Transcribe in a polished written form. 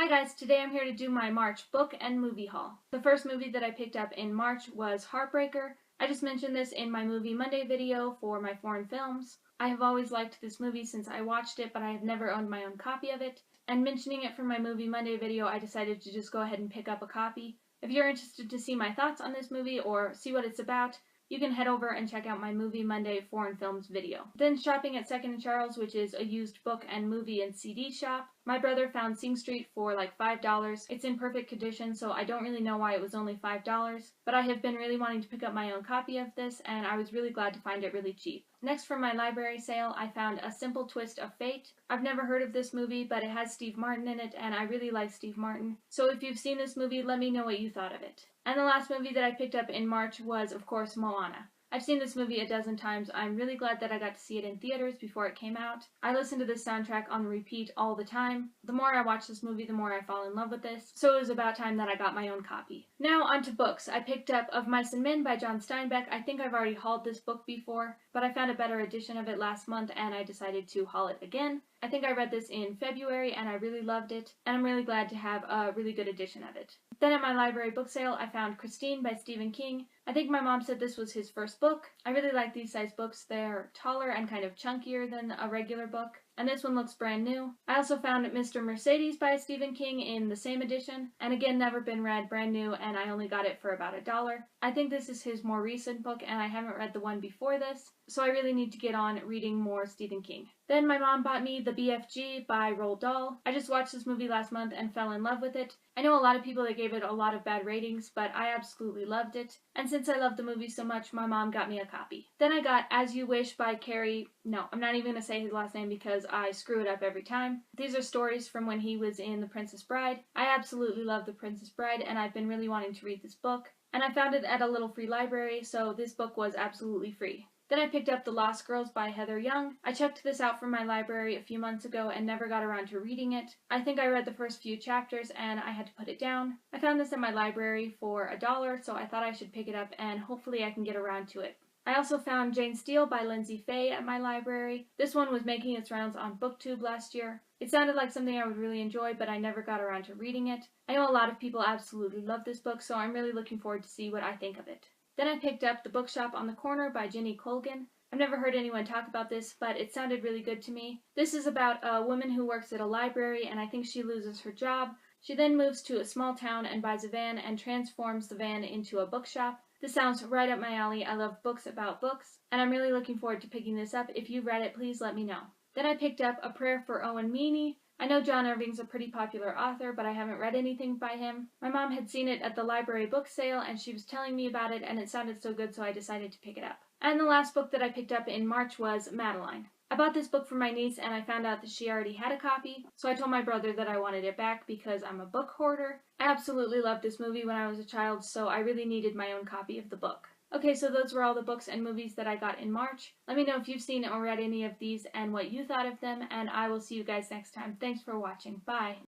Hi guys, today I'm here to do my March book and movie haul. The first movie that I picked up in March was Heartbreaker. I just mentioned this in my Movie Monday video for my foreign films. I have always liked this movie since I watched it, but I have never owned my own copy of it. And mentioning it for my Movie Monday video, I decided to just go ahead and pick up a copy. If you're interested to see my thoughts on this movie or see what it's about, you can head over and check out my Movie Monday foreign films video. Then shopping at 2nd and Charles, which is a used book and movie and CD shop. My brother found Sing Street for like $5. It's in perfect condition, so I don't really know why it was only $5, but I have been really wanting to pick up my own copy of this, and I was really glad to find it really cheap. Next, from my library sale, I found A Simple Twist of Fate. I've never heard of this movie, but it has Steve Martin in it, and I really like Steve Martin. So if you've seen this movie, let me know what you thought of it. And the last movie that I picked up in March was, of course, Moana. I've seen this movie a dozen times. I'm really glad that I got to see it in theaters before it came out. I listen to this soundtrack on repeat all the time. The more I watch this movie, the more I fall in love with this, so it was about time that I got my own copy. Now on to books. I picked up Of Mice and Men by John Steinbeck. I think I've already hauled this book before, but I found a better edition of it last month and I decided to haul it again. I think I read this in February and I really loved it, and I'm really glad to have a really good edition of it. Then at my library book sale, I found Christine by Stephen King. I think my mom said this was his first book. I really like these size books. They're taller and kind of chunkier than a regular book, and this one looks brand new. I also found Mr. Mercedes by Stephen King in the same edition, and again, never been read, brand new, and I only got it for about $1. I think this is his more recent book, and I haven't read the one before this, so I really need to get on reading more Stephen King. Then my mom bought me The BFG by Roald Dahl. I just watched this movie last month and fell in love with it. I know a lot of people that gave it a lot of bad ratings, but I absolutely loved it. And since I love the movie so much, my mom got me a copy. Then I got As You Wish by Carrie. No, I'm not even going to say his last name because I screw it up every time. These are stories from when he was in The Princess Bride. I absolutely love The Princess Bride, and I've been really wanting to read this book. And I found it at a little free library, so this book was absolutely free. Then I picked up The Lost Girls by Heather Young. I checked this out from my library a few months ago and never got around to reading it. I think I read the first few chapters and I had to put it down. I found this at my library for $1, so I thought I should pick it up and hopefully I can get around to it. I also found Jane Steele by Lindsay Fay at my library. This one was making its rounds on BookTube last year. It sounded like something I would really enjoy, but I never got around to reading it. I know a lot of people absolutely love this book, so I'm really looking forward to see what I think of it. Then I picked up The Bookshop on the Corner by Jenny Colgan. I've never heard anyone talk about this, but it sounded really good to me. This is about a woman who works at a library, and I think she loses her job. She then moves to a small town and buys a van and transforms the van into a bookshop. This sounds right up my alley. I love books about books, and I'm really looking forward to picking this up. If you've read it, please let me know. Then I picked up A Prayer for Owen Meany. I know John Irving's a pretty popular author, but I haven't read anything by him. My mom had seen it at the library book sale, and she was telling me about it, and it sounded so good, so I decided to pick it up. And the last book that I picked up in March was Madeline. I bought this book for my niece, and I found out that she already had a copy, so I told my brother that I wanted it back because I'm a book hoarder. I absolutely loved this movie when I was a child, so I really needed my own copy of the book. Okay, so those were all the books and movies that I got in March. Let me know if you've seen or read any of these and what you thought of them, and I will see you guys next time. Thanks for watching. Bye!